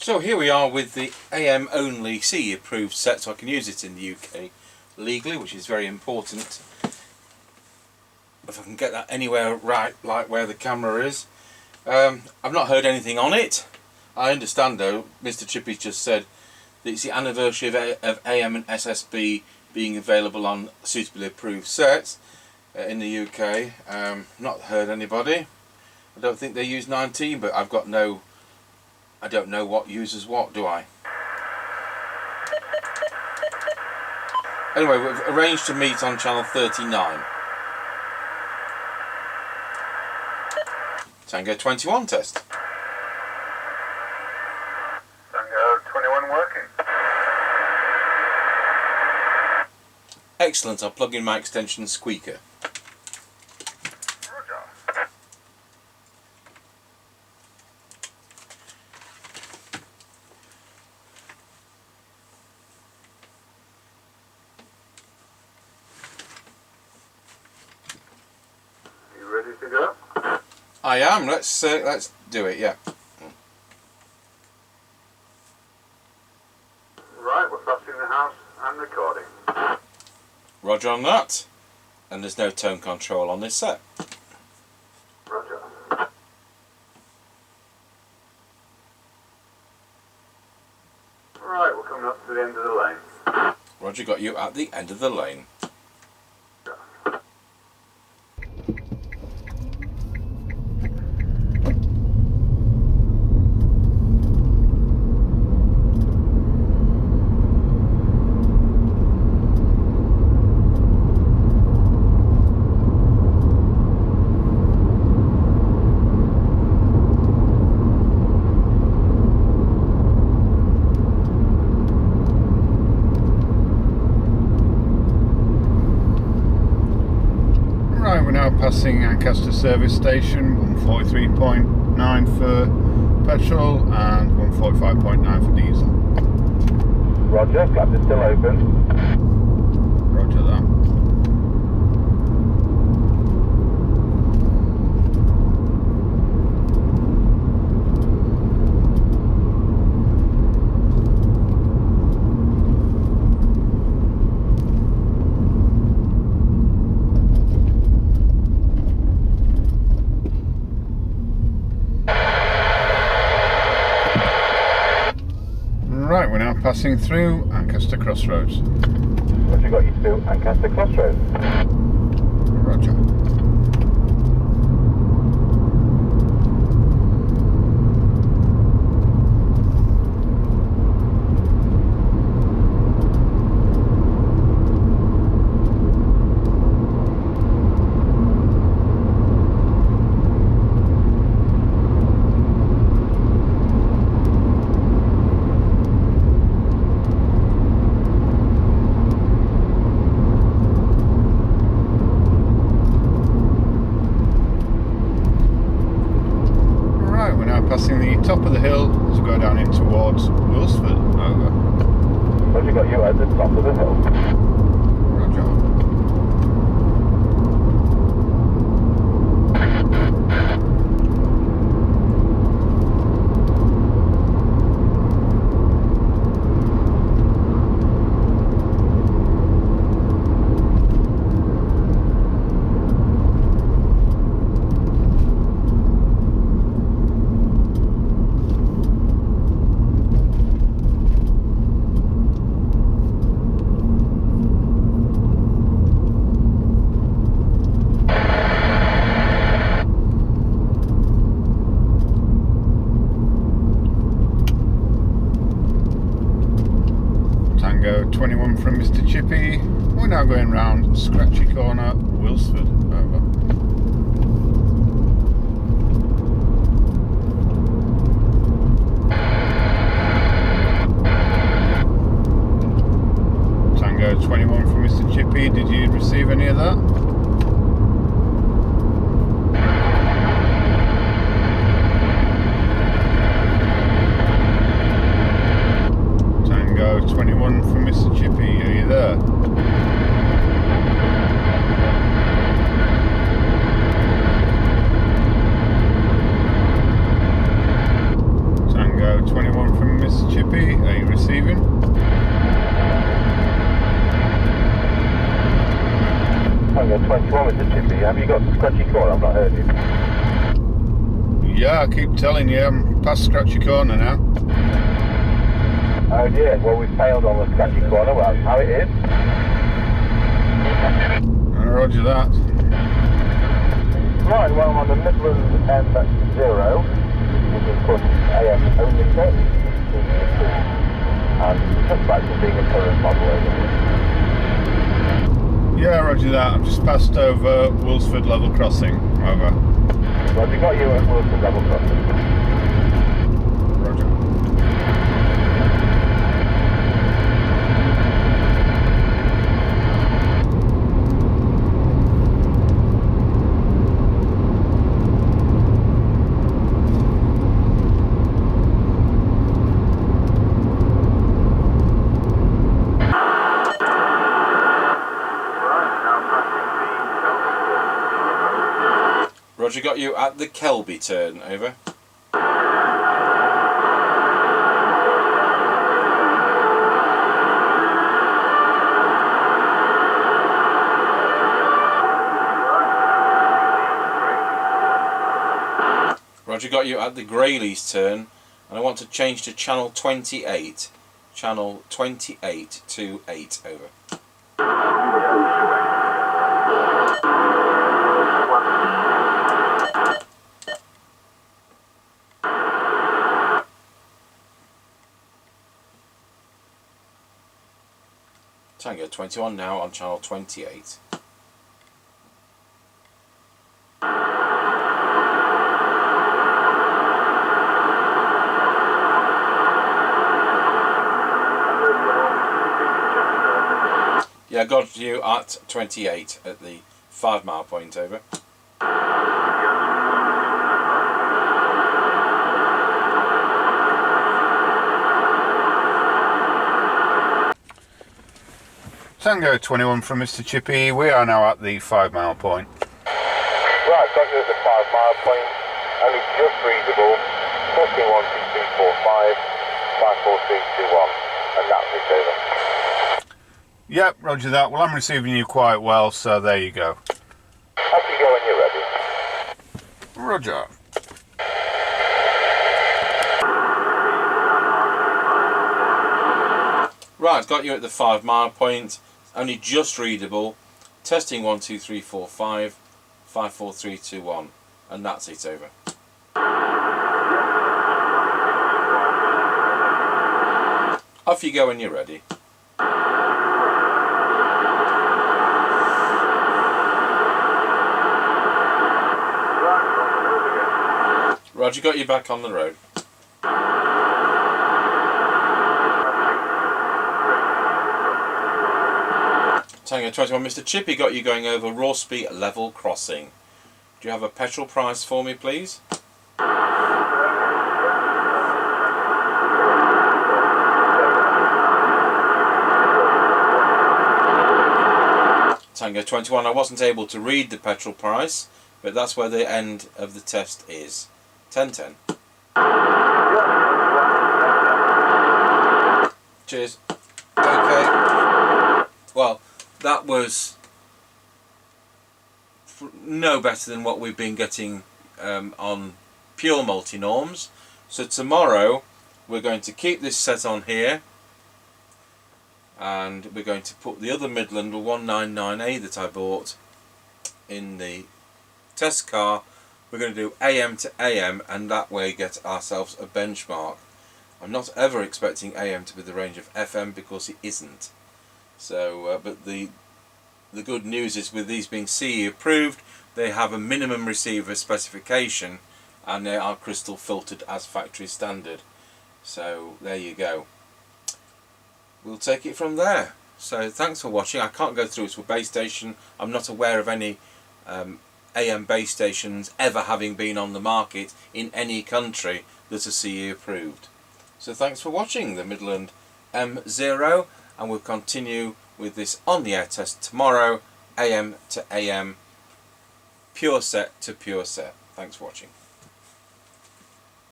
So here we are with the AM only CE approved set, so I can use it in the UK legally, which is very important. If I can get that anywhere right, like where the camera is. I've not heard anything on it. I understand though, Mr. Chippy just said that it's the anniversary of AM and SSB being available on suitably approved sets in the UK. Not heard anybody. I don't think they use 19, but I've got no, I don't know what uses what, do I? Anyway, we've arranged to meet on channel 39. Tango 21 test. Tango 21 working. Excellent, I'll plug in my extension squeaker. Roger. You ready to go? I am. Let's do it. Yeah. Right, we're passing the house and recording. Roger on that. And there's no tone control on this set. Roger. Right, we're coming up to the end of the lane. Roger got you at the end of the lane. We're now passing Ancaster service station, 143.9 for petrol and 145.9 for diesel. Roger, flaps are still open. Roger that. Right, we're now passing through Ancaster Crossroads. Roger, got you to Ancaster Crossroads. Roger. Passing the top of the hill as we go down in towards Wilsford. Over. Roger, got you at the top of the hill. Roger. Tango 21 from Mr. Chippy. We're now going round Scratchy Corner, Wilsford. Over. Tango 21 from Mr. Chippy. Did you receive any of that? Tango 21 from Mr. Chippy, are you there? Tango 21 from receiving. Tango 21 Mr. Chippy, have you got Scratchy Corner? I've not heard you. Yeah, I keep telling you, I'm past Scratchy Corner now. Oh dear, well we failed on the Scratchy Corner, well that's how it is. Roger that. Right, well I'm on the Midland M-Zero, which is of course AM only set, and just back to being a current model over. Yeah, roger that. I've just passed over Woolsford level crossing. Over. Roger, got you at Wilson level crossing. Roger. Roger, got you at the Kelby turn, over. Roger, got you at the Grayleys turn, and I want to change to channel 28. Channel 28 to 8, over. Tango 21 now on channel 28. Yeah, got you at 28 at the 5 mile point, over. Tango 21 from Mr. Chippy. We are now at the 5 mile point. Right, got you at the 5 mile point, only just readable, testing 1, 2, 3, 4, 5, 5, 4, 3, 2, 1, and that's it, over. Yep, roger that. Well, I'm receiving you quite well, so there you go. Off you go when you're ready. Roger. Right, got you at the 5 mile point, only just readable, testing 1, 2, 3, 4, 5, 5, 4, 3, 2, 1, and that's it, over. Off you go when you're ready. Roger, got you back on the road. Tango 21, Mr. Chippy, got you going over Rawsby level crossing. Do you have a petrol price for me, please? Tango 21, I wasn't able to read the petrol price, but that's where the end of the test is. 1010. Cheers. Okay. Well, that was no better than what we've been getting on pure MultiNorms. So tomorrow we're going to keep this set on here, and we're going to put the other Midland 199A that I bought in the test car. We're going to do AM to AM, and that way get ourselves a benchmark. I'm not ever expecting AM to be the range of FM, because it isn't. So, but the good news is, with these being CE approved, they have a minimum receiver specification, and they are crystal filtered as factory standard. So there you go. We'll take it from there. So thanks for watching. I can't go through to a base station. I'm not aware of any AM base stations ever having been on the market in any country that are CE approved. So thanks for watching the Midland M-Zero, and we'll continue with this on the air test tomorrow, AM to AM, pure set to pure set. Thanks for watching.